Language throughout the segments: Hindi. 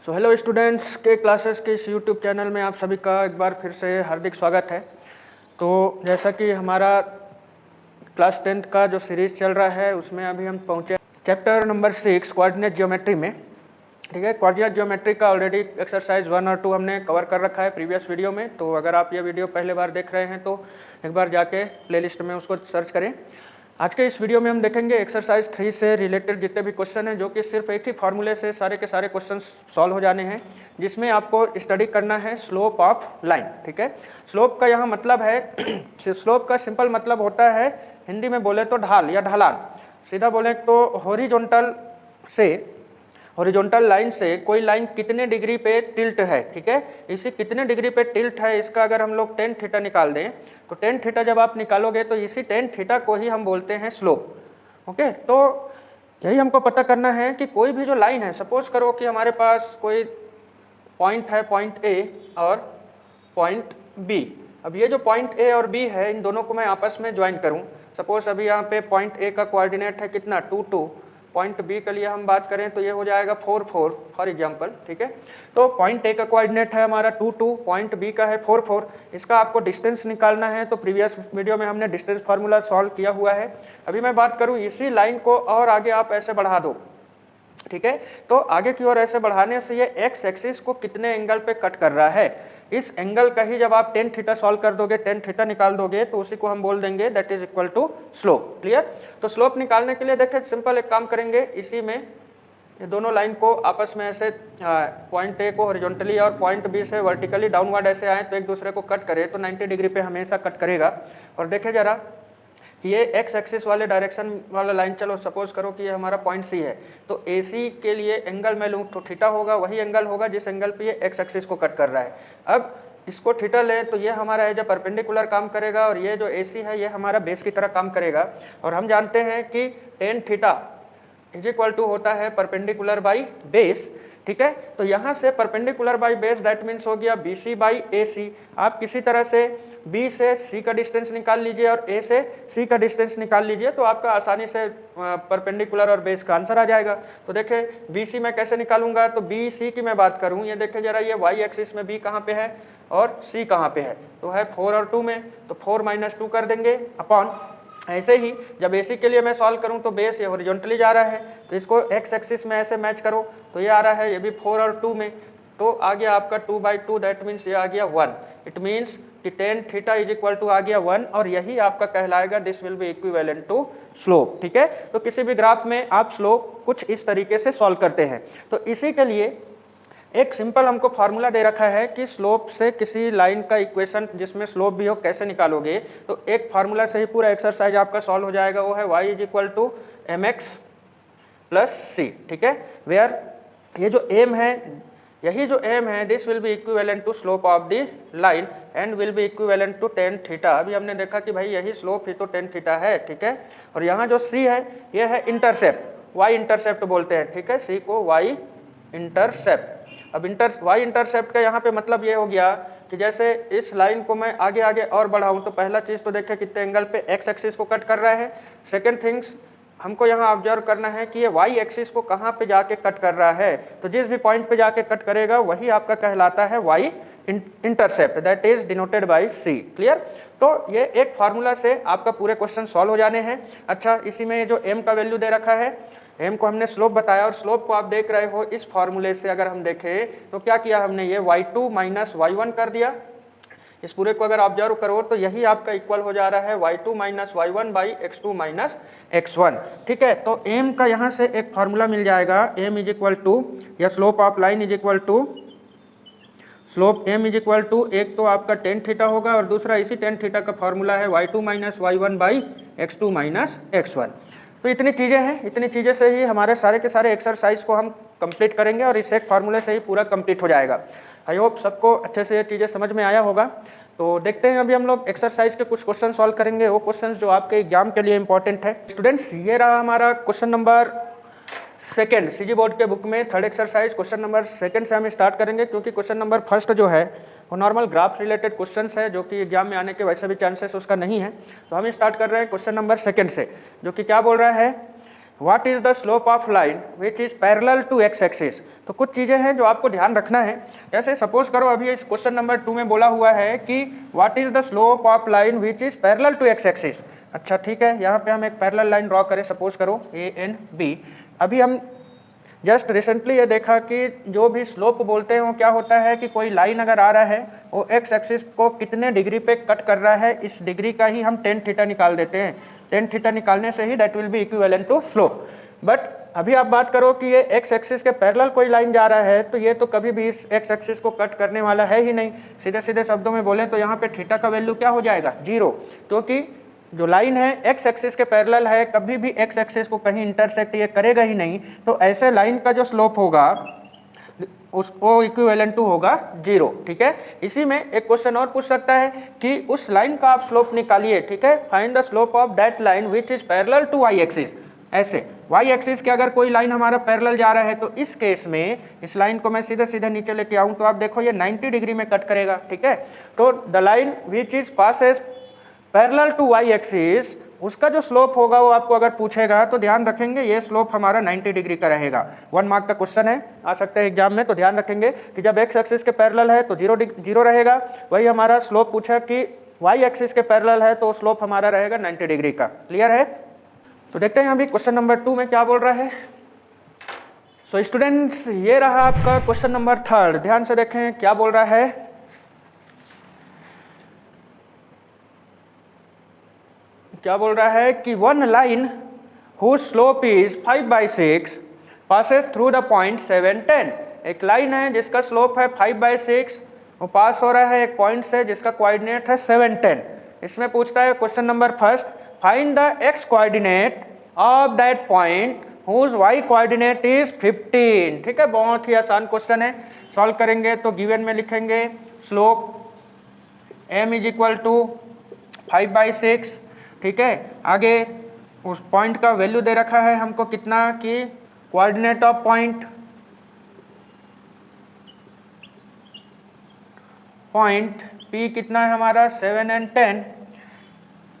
सो हेलो स्टूडेंट्स के क्लासेस के इस यूट्यूब चैनल में आप सभी का एक बार फिर से हार्दिक स्वागत है। तो जैसा कि हमारा क्लास 10th का जो सीरीज़ चल रहा है उसमें अभी हम पहुँचे चैप्टर नंबर 6 कोऑर्डिनेट ज्योमेट्री में। ठीक है, कोऑर्डिनेट ज्योमेट्री का ऑलरेडी एक्सरसाइज 1 और 2 हमने कवर कर रखा है प्रीवियस वीडियो में। तो अगर आप ये वीडियो पहले बार देख रहे हैं तो एक बार जाके प्लेलिस्ट में उसको सर्च करें। आज के इस वीडियो में हम देखेंगे एक्सरसाइज 3 से रिलेटेड जितने भी क्वेश्चन हैं, जो कि सिर्फ एक ही फार्मूले से सारे के सारे क्वेश्चन सॉल्व हो जाने हैं, जिसमें आपको स्टडी करना है स्लोप ऑफ लाइन। ठीक है, स्लोप का यहाँ मतलब है स्लोप का सिंपल मतलब होता है हिंदी में बोले तो ढाल या ढलान, सीधा बोले तो हॉरिजॉन्टल लाइन से कोई लाइन कितने डिग्री पे टिल्ट है। ठीक है, इसी कितने डिग्री पे टिल्ट है इसका अगर हम लोग टेन थीटा निकाल दें तो टेन थीटा जब आप निकालोगे तो इसी टेन थीटा को ही हम बोलते हैं स्लोप। ओके, तो यही हमको पता करना है कि कोई भी जो लाइन है, सपोज करो कि हमारे पास कोई पॉइंट है, पॉइंट ए और पॉइंट बी। अब ये जो पॉइंट ए और बी है इन दोनों को मैं आपस में ज्वाइन करूँ। सपोज अभी यहाँ पे पॉइंट ए का कोऑर्डिनेट है कितना 2 2, पॉइंट बी के लिए हम बात करें तो ये हो जाएगा 4 4 फॉर एग्जांपल। ठीक है, तो पॉइंट ए का कोऑर्डिनेट है हमारा 2 2, पॉइंट बी का है 4 4। इसका आपको डिस्टेंस निकालना है, तो प्रीवियस वीडियो में हमने डिस्टेंस फार्मूला सॉल्व किया हुआ है। अभी मैं बात करूं इसी लाइन को और आगे आप ऐसे बढ़ा दो। ठीक है, तो आगे की ओर ऐसे बढ़ाने से ये एक्स एक्सिस को कितने एंगल पे कट कर रहा है, इस एंगल का ही जब आप टेन थीटा सॉल्व कर दोगे, टेन थीटा निकाल दोगे, तो उसी को हम बोल देंगे that is equal to slope. Clear? तो स्लोप निकालने के लिए देखें सिंपल एक काम करेंगे, इसी में ये दोनों लाइन को आपस में ऐसे पॉइंट ए को हॉरिजॉन्टली और पॉइंट बी से वर्टिकली डाउनवर्ड ऐसे आए तो एक दूसरे को कट करे तो 90 डिग्री पे हमेशा कट करेगा। और देखें जरा कि ये एक्स एक्सिस वाले डायरेक्शन वाला लाइन, चलो सपोज करो कि ये हमारा पॉइंट सी है, तो ए सी के लिए एंगल मैं लूँ तो थीटा होगा, वही एंगल होगा जिस एंगल पे ये एक्स एक्सिस को कट कर रहा है। अब इसको थीटा लें तो ये हमारा एज ए परपेंडिकुलर काम करेगा और ये जो ए सी है ये हमारा बेस की तरह काम करेगा। और हम जानते हैं कि tan theta is equal to होता है परपेंडिकुलर बाई बेस। ठीक है, तो यहाँ से perpendicular by base that means हो गया बी सी बाई ए सी। आप किसी तरह से बी से सी का डिस्टेंस निकाल लीजिए और ए से सी का डिस्टेंस निकाल लीजिए, तो आपका आसानी से परपेंडिकुलर और बेस का आंसर आ जाएगा। तो देखें बी सी मैं कैसे निकालूंगा, तो बी सी की मैं बात करूं, ये देखें जरा, ये वाई एक्सिस में बी कहाँ पे है और सी कहाँ पे है, तो है 4 और 2 में, तो 4 - 2 कर देंगे अपॉन। ऐसे ही जब AC के लिए मैं सॉल्व करूं तो बेस ये हॉरिजॉन्टली जा रहा है, तो इसको एक्स एक्सिस में ऐसे मैच करो तो ये आ रहा है, ये भी 4 और 2 में, तो आ गया आपका 2/2, दैट मीन्स ये आ गया 1। इट मीन्स कि tan theta is equal to आ गया 1 और यही आपका कहलाएगा this will be equivalent to slope. ठीक है, तो किसी भी ग्राफ में आप स्लोप कुछ इस तरीके से सॉल्व करते हैं। तो इसी के लिए एक सिंपल हमको फार्मूला दे रखा है कि स्लोप से किसी लाइन का इक्वेशन जिसमें स्लोप भी हो कैसे निकालोगे, तो एक फार्मूला से ही पूरा एक्सरसाइज आपका सॉल्व हो जाएगा, वो है y is equal to mx plus C. ठीक है, वेयर ये जो एम है, यही जो एम है this will be equivalent to slope of the line and will be equivalent to tan theta. अभी हमने देखा कि भाई यही स्लोप ही तो टेन थीटा है। ठीक है, और यहाँ जो सी है ये है इंटरसेप्ट, y इंटरसेप्ट बोलते हैं। ठीक है, सी को y इंटरसेप्ट। अब y इंटरसेप्ट का यहाँ पे मतलब ये हो गया कि जैसे इस लाइन को मैं आगे आगे और बढ़ाऊँ तो पहला चीज़ तो देखें कितने एंगल पे x एक्सिस को कट कर रहा है। सेकंड थिंग्स हमको यहाँ ऑब्जर्व करना है कि ये y एक्सिस को कहाँ पे जाके कट कर रहा है, तो जिस भी पॉइंट पे जाके कट करेगा वही आपका कहलाता है y intercept, that is denoted by c। Clear? तो ये एक फार्मूला से आपका पूरे क्वेश्चन सॉल्व हो जाने हैं। अच्छा, इसी में जो m का वैल्यू दे रखा है, m को हमने स्लोप बताया और स्लोप को आप देख रहे हो इस फार्मूले से अगर हम देखें तो क्या किया हमने, ये y2 माइनस y1 कर दिया। इस पूरे को अगर ऑब्जर्व करो तो यही आपका इक्वल हो जा रहा है y2 minus y1 by x2 minus x1। ठीक है, तो m का यहाँ से एक फार्मूला मिल जाएगा, m इज इक्वल टू या slope of line is equal to slope m is equal to, एक तो आपका टेन थीटा होगा और दूसरा इसी टेन थीटा का फार्मूला है y2 minus y1 by x2 minus x1। तो इतनी चीज़ें हैं, इतनी चीज़ें से ही हमारे सारे के सारे एक्सरसाइज को हम कंप्लीट करेंगे और इस एक फार्मूले से ही पूरा कंप्लीट हो जाएगा। आई होप सबको अच्छे से ये चीज़ें समझ में आया होगा। तो देखते हैं अभी हम लोग एक्सरसाइज के कुछ क्वेश्चन सॉल्व करेंगे, वो क्वेश्चन जो आपके एग्जाम के लिए इंपॉर्टेंट है। स्टूडेंट्स, ये रहा हमारा क्वेश्चन नंबर 2 सीजी बोर्ड के बुक में थर्ड एक्सरसाइज। क्वेश्चन नंबर 2 से हम स्टार्ट करेंगे क्योंकि क्वेश्चन नंबर 1 जो है वो नॉर्मल ग्राफ रिलेटेड क्वेश्चंस है, जो कि एग्जाम में आने के वैसे भी चांसेस उसका नहीं है। तो हम स्टार्ट कर रहे हैं क्वेश्चन नंबर 2 से, जो कि क्या बोल रहा है what is the slope of line which is parallel to x axis. तो कुछ चीज़ें हैं जो आपको ध्यान रखना है। जैसे सपोज करो अभी इस क्वेश्चन नंबर 2 में बोला हुआ है कि what is the slope of line which is parallel to x axis. अच्छा ठीक है, यहाँ पे हम एक पैरेलल लाइन ड्रॉ करें, सपोज करो ए एन बी। अभी हम जस्ट रिसेंटली ये देखा कि जो भी स्लोप बोलते हैं वो क्या होता है कि कोई लाइन अगर आ रहा है वो एक्स एक्सिस को कितने डिग्री पे कट कर रहा है, इस डिग्री का ही हम टेन थीटा निकाल देते हैं। टेन थीटा निकालने से ही that will be equivalent to slope. But अभी आप बात करो कि ये एक्स एक्सिस के पैरेलल कोई लाइन जा रहा है तो ये तो कभी भी इस एक्स एक्सिस को कट करने वाला है ही नहीं। सीधे सीधे शब्दों में बोलें तो यहाँ पे थीटा का वैल्यू क्या हो जाएगा, 0, क्योंकि जो लाइन है एक्स एक्सिस के पैरेलल है, कभी भी एक्स एक्सिस को कहीं इंटरसेक्ट ये करेगा ही नहीं। तो ऐसे लाइन का जो स्लोप होगा उसको इक्विवेलेंट टू होगा 0। ठीक है, इसी में एक क्वेश्चन और पूछ सकता है कि उस लाइन का आप स्लोप निकालिए। ठीक है, find the slope of that line which is parallel to y axis. ऐसे वाई एक्सिस के अगर कोई लाइन हमारा पैरेलल जा रहा है तो इस केस में इस लाइन को मैं सीधे सीधे नीचे लेके आऊं तो आप देखो ये 90 डिग्री में कट करेगा। ठीक है, तो the line which is passes parallel to y axis, उसका जो स्लोप होगा वो आपको अगर पूछेगा तो ध्यान रखेंगे ये स्लोप हमारा 90 डिग्री का रहेगा। 1 मार्क का क्वेश्चन है, आ सकता है एग्जाम में, तो ध्यान रखेंगे कि जब एक्स एक्सिस के पैरेलल है तो 0 रहेगा। वही हमारा स्लोप पूछा कि वाई एक्सिस के पैरेलल है तो स्लोप हमारा रहेगा 90 डिग्री का। क्लियर है? तो देखते हैं अभी क्वेश्चन नंबर 2 में क्या बोल रहा है। सो स्टूडेंट्स ये रहा आपका क्वेश्चन नंबर 3। ध्यान से देखें क्या बोल रहा है। क्या बोल रहा है कि one line whose slope is 5/6 passes through the point 7, 10। एक लाइन है जिसका स्लोप है 5/6, वो पास हो रहा है एक पॉइंट से जिसका कोऑर्डिनेट है 7, 10। इसमें पूछता है question number 1, find the x coordinate of that point whose y coordinate is 15। ठीक है, बहुत ही आसान क्वेश्चन है। सॉल्व करेंगे तो गिवन में लिखेंगे slope m is equal to 5/6। ठीक है, आगे उस पॉइंट का वैल्यू दे रखा है हमको कितना कि कोऑर्डिनेट ऑफ पॉइंट P कितना है हमारा 7 और 10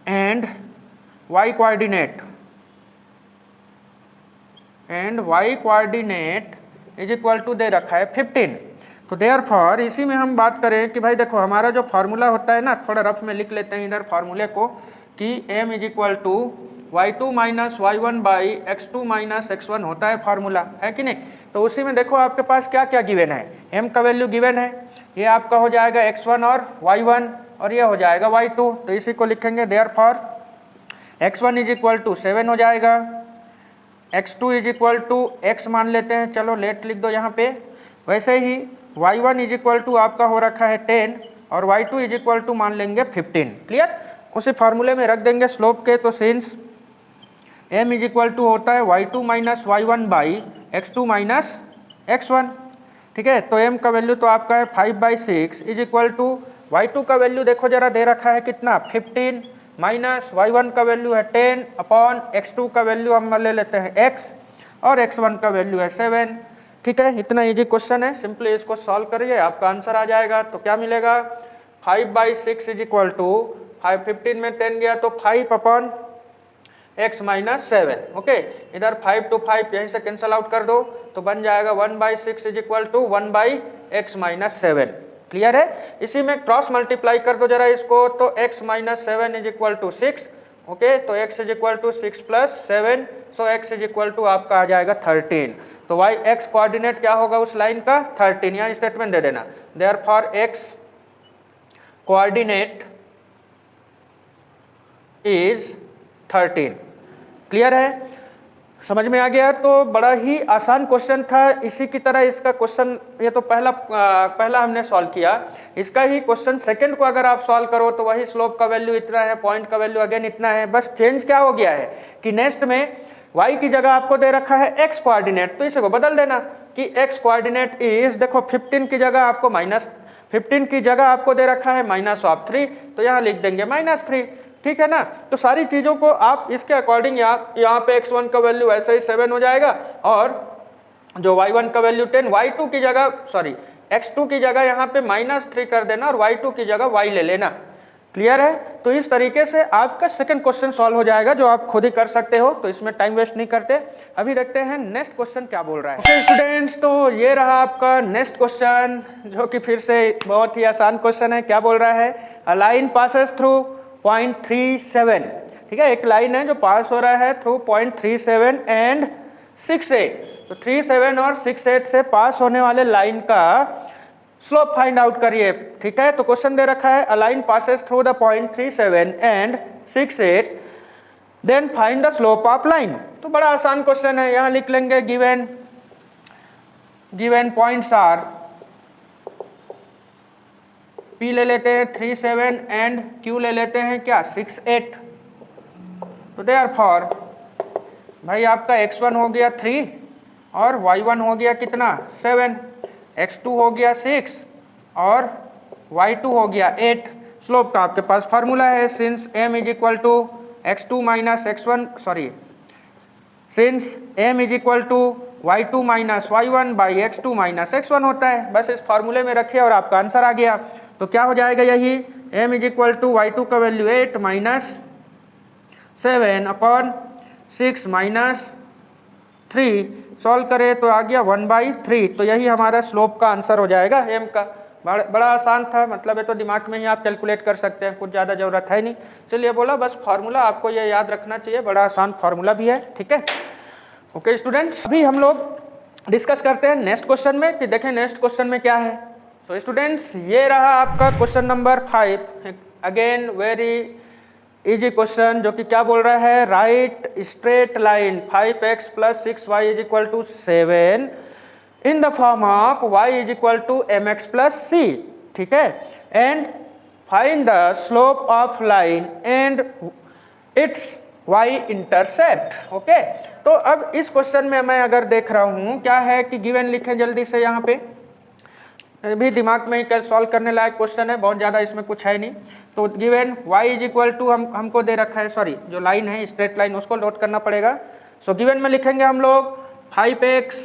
and y coordinate is equal to दे रखा है 15। तो देयरफॉर इसी में हम बात करें कि भाई देखो हमारा जो फार्मूला होता है ना, थोड़ा रफ में लिख लेते हैं इधर फार्मूले को कि m is equal to y2 minus y1 by x2 minus x1 होता है फार्मूला, है कि नहीं। तो उसी में देखो आपके पास क्या क्या गिवन है, m का वैल्यू गिवन है, ये आपका हो जाएगा x1 और y1 और ये हो जाएगा y2। तो इसी को लिखेंगे therefore x1 is equal to 7 हो जाएगा, x2 is equal to x मान लेते हैं, चलो लेट लिख दो यहाँ पे। वैसे ही y1 इज इक्वल टू आपका हो रखा है 10 और y2 इज इक्वल टू मान लेंगे 15। क्लियर, उसी फार्मूले में रख देंगे स्लोप के। तो since m is equal to होता है y2 minus y1 by x2 minus x1। ठीक है, तो m का वैल्यू तो आपका है 5/6 इज इक्वल टू y2 का वैल्यू देखो जरा दे रखा है कितना 15 माइनस y1 का वैल्यू है 10 अपॉन x2 का वैल्यू हम ले लेते हैं x और x1 का वैल्यू है 7। ठीक है, इतना इजी क्वेश्चन है, सिंपली इसको सॉल्व करिए आपका आंसर आ जाएगा। तो क्या मिलेगा 5/6 इज इक्वल टू 15 में 10 गया तो 5 अपॉन x माइनस 7। ओके, इधर 5 to 5 यहीं से कैंसल आउट कर दो तो बन जाएगा 1/6 is equal to 1/x minus 7। Clear है, इसी में क्रॉस मल्टीप्लाई कर दो जरा इसको तो x minus 7 is equal to 6। Okay, तो x is equal to 6 plus 7, so x is equal to आपका आ जाएगा 13। तो y x कोऑर्डिनेट क्या होगा उस लाइन का 13, यहाँ स्टेटमेंट दे देना therefore x coordinate is 13। Clear है, समझ में आ गया। तो बड़ा ही आसान क्वेश्चन था, इसी की तरह इसका क्वेश्चन ये तो पहला हमने सॉल्व किया, इसका ही क्वेश्चन सेकंड को अगर आप सॉल्व करो तो वही स्लोप का वैल्यू इतना है, पॉइंट का वैल्यू अगेन इतना है। बस चेंज क्या हो गया है कि नेक्स्ट में y की जगह आपको दे रखा है x कोऑर्डिनेट, तो इसे को बदल देना कि x कोऑर्डिनेट इज देखो 15 की जगह आपको -15 की जगह आपको दे रखा है -3, तो यहाँ लिख देंगे -3। ठीक है ना, तो सारी चीज़ों को आप इसके अकॉर्डिंग यहाँ पे x1 का वैल्यू ऐसे ही 7 हो जाएगा और जो y1 का वैल्यू 10, y2 की जगह x2 की जगह यहाँ पे -3 कर देना और y2 की जगह y ले लेना। क्लियर है? तो इस तरीके से आपका सेकंड क्वेश्चन सॉल्व हो जाएगा, जो आप खुद ही कर सकते हो, तो इसमें टाइम वेस्ट नहीं करते। अभी देखते हैं नेक्स्ट क्वेश्चन क्या बोल रहा है। ओके स्टूडेंट्स, तो ये रहा आपका नेक्स्ट क्वेश्चन, जो कि फिर से बहुत ही आसान क्वेश्चन है। क्या बोल रहा है? A line passes through point 37, ठीक है, एक लाइन है जो पास हो रहा है थ्रू पॉइंट 37 एंड 68। तो 37 और 68 से पास होने वाले लाइन का स्लोप फाइंड आउट करिए, ठीक है। तो क्वेश्चन दे रखा है, a line passes through the point 37 and 68, then find the slope of line. तो बड़ा आसान क्वेश्चन है, यहां लिख लेंगे गिवन पॉइंट्स आर, P ले लेते हैं 37 एंड Q ले लेते हैं क्या 68। तो देयरफॉर भाई आपका x1 हो गया 3 और y1 हो गया कितना 7, x2 हो गया 6 और y2 हो गया 8। स्लोप का आपके पास फार्मूला है, since m is equal to x2 minus x1, sorry, since m is equal to y2 minus y1 by x2 minus x1 होता है। बस इस फार्मूले में रखिए और आपका आंसर आ गया। तो क्या हो जाएगा, यही m is equal to y2 का value 8 minus 7 upon 6 minus 3, solve करें तो आ गया 1/3। तो यही हमारा स्लोप का आंसर हो जाएगा m का। बड़ा आसान था, मतलब है तो दिमाग में ही आप कैलकुलेट कर सकते हैं, कुछ ज़्यादा ज़रूरत है नहीं। चलिए बोला बस फार्मूला आपको ये याद रखना चाहिए, बड़ा आसान फार्मूला भी है, ठीक है। ओके स्टूडेंट्स, अभी हम लोग डिस्कस करते हैं नेक्स्ट क्वेश्चन में कि देखें नेक्स्ट क्वेश्चन में क्या है। सो स्टूडेंट्स, ये रहा आपका question number 5, again very easy question, जो कि क्या बोल रहा है, right straight line 5x plus 6y is equal to 7 in the form of y is equal to mx plus c, ठीक है, and find the slope of line and its y intercept. Okay, तो अब इस क्वेश्चन में मैं अगर देख रहा हूं क्या है कि गिवन लिखें जल्दी से, यहाँ पे भी दिमाग में ही कल सॉल्व करने लायक क्वेश्चन है, बहुत ज़्यादा इसमें कुछ है नहीं। तो given y is equal to हमको दे रखा है, सॉरी जो लाइन है स्ट्रेट लाइन उसको नोट करना पड़ेगा। सो गिवन में लिखेंगे हम लोग 5x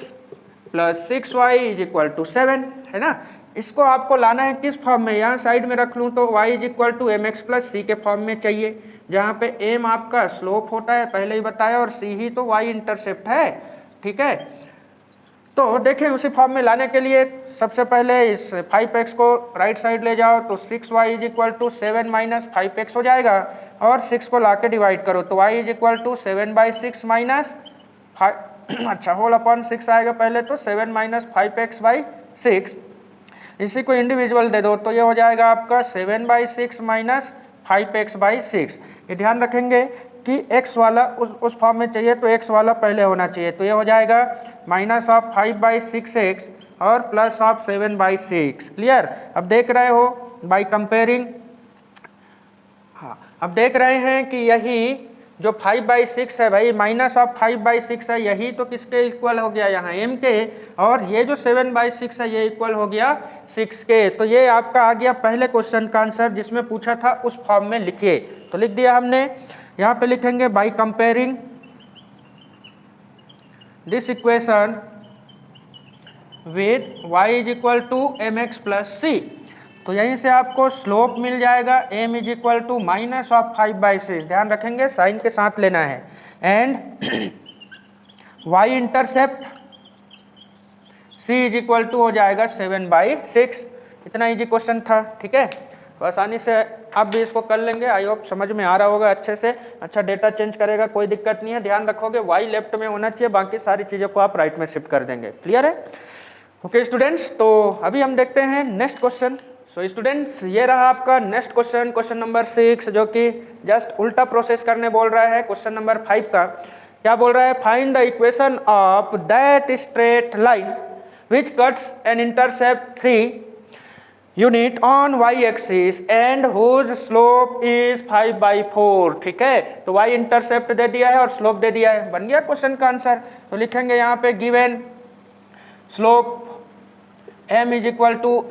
plus 6y is equal to 7, है ना। इसको आपको लाना है किस फॉर्म में, यहाँ साइड में रख लूँ तो y is equal to mx plus c के फॉर्म में चाहिए, जहाँ पे m आपका स्लोप होता है पहले ही बताया और c ही तो y इंटरसेप्ट है, ठीक है। तो देखें उसी फॉर्म में लाने के लिए सबसे पहले इस 5x को राइट साइड ले जाओ तो 6y is equal to 7 minus 5x हो जाएगा, और 6 को ला के डिवाइड करो तो y is equal to 7/6 minus 5, अच्छा होल अपॉन 6 आएगा पहले, तो 7 माइनस 5x/6, इसी को इंडिविजुअल दे दो तो ये हो जाएगा आपका 7/6 माइनस 5x/6। ये ध्यान रखेंगे कि x वाला उस फॉर्म में चाहिए तो x वाला पहले होना चाहिए, तो ये हो जाएगा माइनस ऑफ 5/6x और प्लस ऑफ 7/6। क्लियर? अब देख रहे हो बाय कंपेयरिंग, हाँ अब देख रहे हैं कि यही जो 5/6 है भाई, माइनस ऑफ 5/6 है, यही तो किसके इक्वल हो गया यहाँ m के, और ये जो 7/6 है ये इक्वल हो गया 6 के। तो ये आपका आ गया पहले क्वेश्चन का आंसर, जिसमें पूछा था उस फॉर्म में लिखिए, तो लिख दिया हमने। यहाँ पे लिखेंगे by comparing this equation with y is equal to mx plus c, तो यहीं से आपको स्लोप मिल जाएगा m is equal to minus of 5/6, ध्यान रखेंगे साइन के साथ लेना है, and y intercept c is equal to हो जाएगा 7/6। इतना इजी क्वेश्चन था, ठीक है, तो आसानी से आप भी इसको कर लेंगे। आई होप समझ में आ रहा होगा अच्छे से। अच्छा डेटा चेंज करेगा कोई दिक्कत नहीं है, ध्यान रखोगे y लेफ्ट में होना चाहिए, बाकी सारी चीज़ों को आप राइट में शिफ्ट कर देंगे। क्लियर है? ओके स्टूडेंट्स, तो अभी हम देखते हैं नेक्स्ट क्वेश्चन। सो स्टूडेंट्स, ये रहा आपका नेक्स्ट क्वेश्चन, क्वेश्चन नंबर 6, जो कि जस्ट उल्टा प्रोसेस करने बोल रहा है क्वेश्चन नंबर 5 का। क्या बोल रहा है, find the equation of that straight line which cuts an intercept 3 unit on y axis and whose slope is 5/4, ठीक है। तो y इंटरसेप्ट दे दिया है और स्लोप दे दिया है, बन गया क्वेश्चन का आंसर। तो लिखेंगे यहाँ पे given slope m is equal to,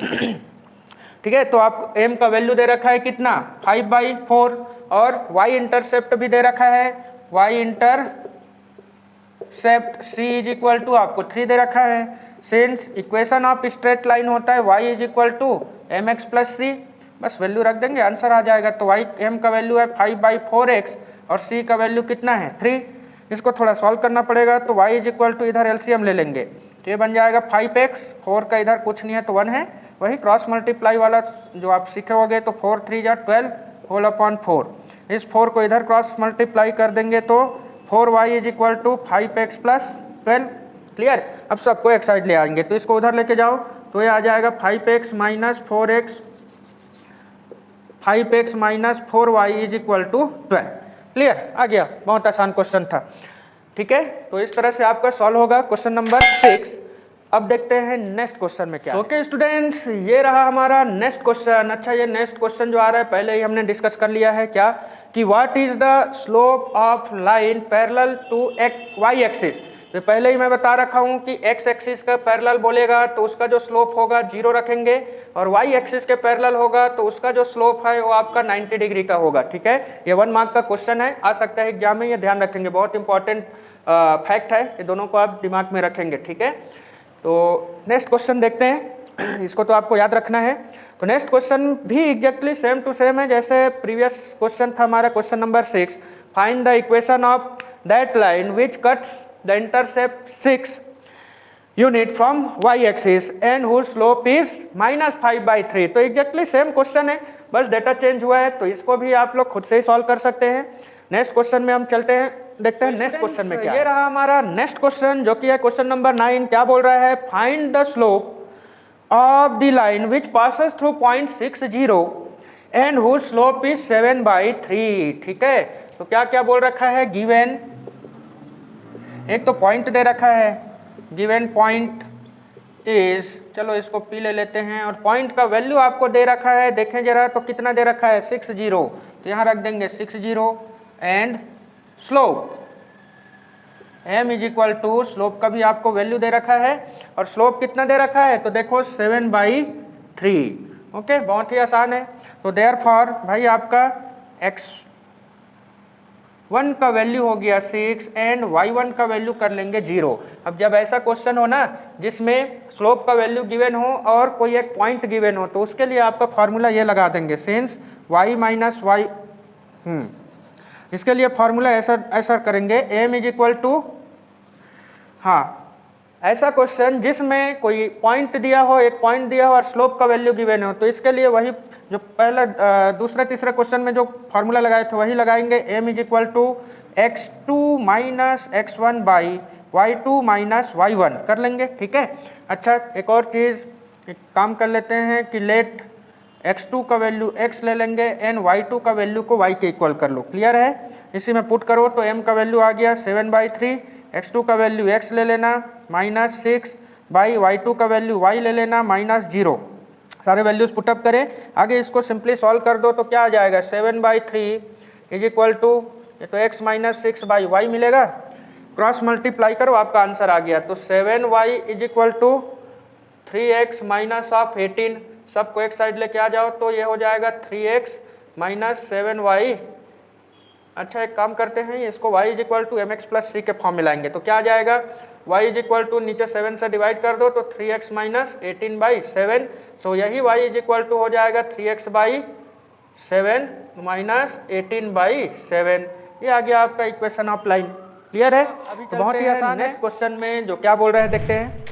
ठीक है, तो आप m का वैल्यू दे रखा है कितना 5/4, और y इंटरसेप्ट भी दे रखा है, y intercept c is equal to आपको 3 दे रखा है। Since equation of straight line होता है y is equal to mx plus c, बस वैल्यू रख देंगे, आंसर आ जाएगा। तो वाई एम का वैल्यू है 5/4x और सी का वैल्यू कितना है 3। इसको थोड़ा सॉल्व करना पड़ेगा। तो y इज इक्वल टू इधर एलसीएम ले लेंगे तो ये बन जाएगा 5x, 4 का इधर कुछ नहीं है तो 1 है, वही क्रॉस मल्टीप्लाई वाला जो आप सीखे तो 4 3 जा 12 होल अपॉन 4। इस 4 को इधर क्रॉस मल्टीप्लाई कर देंगे तो 4y is equal to 5x plus 12। Clear. अब सबको एक साइड ले आएंगे तो इसको उधर लेके जाओ तो ये आ जाएगा 5x minus 4y is equal to 12। Clear, आ गया, बहुत आसान क्वेश्चन था। ठीक है, तो इस तरह से आपका सॉल्व होगा क्वेश्चन नंबर 6। अब देखते हैं नेक्स्ट क्वेश्चन में क्या। ओके स्टूडेंट्स, ये रहा हमारा नेक्स्ट क्वेश्चन। अच्छा, ये नेक्स्ट क्वेश्चन जो आ रहा है पहले ही हमने डिस्कस कर लिया है क्या, कि what is the slope of line parallel to y axis. तो पहले ही मैं बता रखा हूँ कि एक्स एक्सिस का पैरेलल बोलेगा तो उसका जो स्लोप होगा 0 रखेंगे, और वाई एक्सिस के पैरेलल होगा तो उसका जो स्लोप है वो आपका 90 डिग्री का होगा। ठीक है, ये 1 मार्क का क्वेश्चन है, आ सकता है एग्जाम में, ये ध्यान रखेंगे, बहुत इंपॉर्टेंट फैक्ट है, ये दोनों को आप दिमाग में रखेंगे। ठीक है, तो नेक्स्ट क्वेश्चन देखते हैं, इसको तो आपको याद रखना है। तो नेक्स्ट क्वेश्चन भी एग्जैक्टली सेम टू सेम है जैसे प्रीवियस क्वेश्चन था हमारा question number 6। Find the equation of that line which cuts the intercept 6 unit from y axis and whose slope is -5/3। तो एग्जैक्टली सेम क्वेश्चन है, बस डेटा चेंज हुआ है, तो इसको भी आप लोग खुद से ही सॉल्व कर सकते हैं। नेक्स्ट क्वेश्चन में हम चलते हैं, देखते हैं नेक्स्ट क्वेश्चन में क्या। ये रहा हमारा नेक्स्ट क्वेश्चन जो कि है क्वेश्चन नंबर 9। क्या बोल रहा है, find the slope of the line which passes through point 60 and whose slope is 7/3। ठीक है, तो क्या क्या बोल रखा है, गिवन एक तो पॉइंट दे रखा है, गिवन पॉइंट इज, चलो इसको पी ले लेते हैं, और पॉइंट का वैल्यू आपको दे रखा है, देखें जरा तो कितना दे रखा है 60, तो यहाँ रख देंगे 60 and slope m is equal to, slope का भी आपको वैल्यू दे रखा है, और स्लोप कितना दे रखा है तो देखो 7/3। ओके, बहुत ही आसान है। तो देयरफॉर भाई आपका x1 का वैल्यू हो गया 6 एंड y1 का वैल्यू कर लेंगे 0। अब जब ऐसा क्वेश्चन हो ना जिसमें स्लोप का वैल्यू गिवन हो और कोई एक पॉइंट गिवन हो, तो उसके लिए आपका फॉर्मूला ये लगा देंगे, सिंस y माइनस वाई, इसके लिए फॉर्मूला ऐसा करेंगे, m इज इक्वल टू, हाँ ऐसा क्वेश्चन जिसमें कोई पॉइंट दिया हो, एक पॉइंट दिया हो और स्लोप का वैल्यू गिवन हो, तो इसके लिए वही जो पहला दूसरा तीसरा क्वेश्चन में जो फॉर्मूला लगाए थे वही लगाएंगे, m is equal to x2 minus x1 by y2 minus y1 कर लेंगे। ठीक है, अच्छा एक और चीज़, एक काम कर लेते हैं कि लेट x2 का वैल्यू x ले लेंगे एंड y2 का वैल्यू को y के इक्वल कर लो। क्लियर है, इसी में पुट करो तो m का वैल्यू आ गया 7/3, x2 का वैल्यू x ले लेना -6 बाई y2 का वैल्यू y ले लेना -0। सारे वैल्यूज पुटअप करें, आगे इसको सिंपली सॉल्व कर दो तो क्या आ जाएगा, 7/3 इज इक्वल टू, ये तो x माइनस 6 बाई y मिलेगा, क्रॉस मल्टीप्लाई करो आपका आंसर आ गया। तो 7y is equal to 3x minus of 18, सबको एक साइड लेके आ जाओ तो ये हो जाएगा 3x माइनस 7y। अच्छा एक काम करते हैं, इसको y is equal to mx plus C के फॉर्म में लाएंगे तो क्या आ जाएगा, y इज इक्वल टू नीचे 7 से डिवाइड कर दो तो 3x माइनस 18/7। सो यही y इज इक्वल टू हो जाएगा 3x/7 माइनस 18/7। ये आ गया आपका इक्वेशन ऑफ लाइन। क्लियर है, अभी तो बहुत ही आसान है। नेक्स्ट क्वेश्चन में जो क्या बोल रहे हैं देखते हैं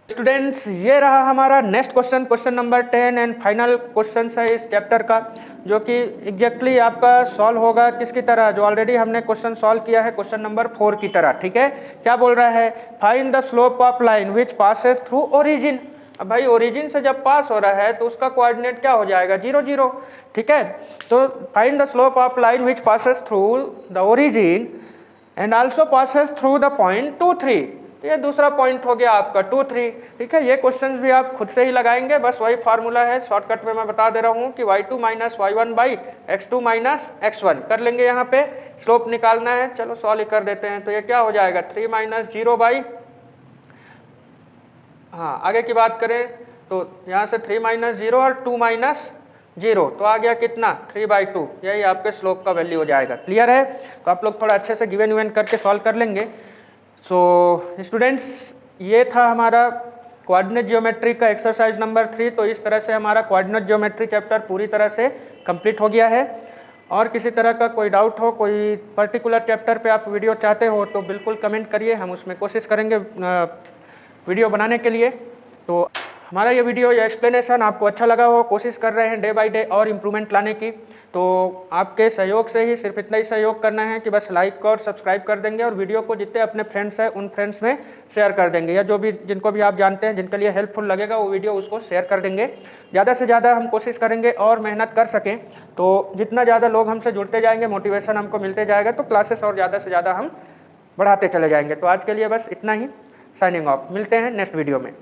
स्टूडेंट्स। ये रहा हमारा next question, question number 10 and final question है इस चैप्टर का, जो कि एग्जैक्टली आपका सॉल्व होगा किसकी तरह, जो ऑलरेडी हमने क्वेश्चन सॉल्व किया है क्वेश्चन नंबर 4 की तरह। ठीक है, क्या बोल रहा है, find the slope of line which passes through origin. अब भाई ओरिजिन से जब पास हो रहा है तो उसका कोऑर्डिनेट क्या हो जाएगा, 0 0। ठीक है, तो find the slope of line which passes through the origin and also passes through the point 2 3। तो ये दूसरा पॉइंट हो गया आपका 2 3। ठीक है, ये क्वेश्चंस भी आप खुद से ही लगाएंगे, बस वही फार्मूला है, शॉर्टकट में मैं बता दे रहा हूँ कि y2 minus y1 by x2 minus x1 कर लेंगे। यहाँ पे स्लोप निकालना है, चलो सॉल्व कर देते हैं। तो ये क्या हो जाएगा 3 माइनस 0 बाई, हाँ आगे की बात करें तो यहाँ से 3 माइनस 0 और 2 माइनस 0, तो आ गया कितना 3/2, यही आपके स्लोप का वैल्यू हो जाएगा। क्लियर है, तो आप लोग थोड़ा अच्छे से गिवन करके सॉल्व कर लेंगे। सो स्टूडेंट्स, ये था हमारा कोऑर्डिनेट ज्योमेट्री का एक्सरसाइज नंबर 3। तो इस तरह से हमारा कोऑर्डिनेट ज्योमेट्री चैप्टर पूरी तरह से कंप्लीट हो गया है। और किसी तरह का कोई डाउट हो, कोई पर्टिकुलर चैप्टर पे आप वीडियो चाहते हो तो बिल्कुल कमेंट करिए, हम उसमें कोशिश करेंगे वीडियो बनाने के लिए। तो हमारा ये वीडियो या एक्सप्लेनेशन आपको अच्छा लगा हो, कोशिश कर रहे हैं डे बाय डे और इम्प्रूवमेंट लाने की। तो आपके सहयोग से ही, सिर्फ इतना ही सहयोग करना है कि बस लाइक और सब्सक्राइब कर देंगे और वीडियो को जितने अपने फ्रेंड्स हैं उन फ्रेंड्स में शेयर कर देंगे, या जो भी जिनको भी आप जानते हैं जिनके लिए हेल्पफुल लगेगा वो वीडियो उसको शेयर कर देंगे। ज़्यादा से ज़्यादा हम कोशिश करेंगे और मेहनत कर सकें। तो जितना ज़्यादा लोग हमसे जुड़ते जाएंगे, मोटिवेशन हमको मिलते जाएगा, तो क्लासेस और ज़्यादा से ज़्यादा हम बढ़ाते चले जाएंगे। तो आज के लिए बस इतना ही। Signing off. मिलते हैं नेक्स्ट वीडियो में।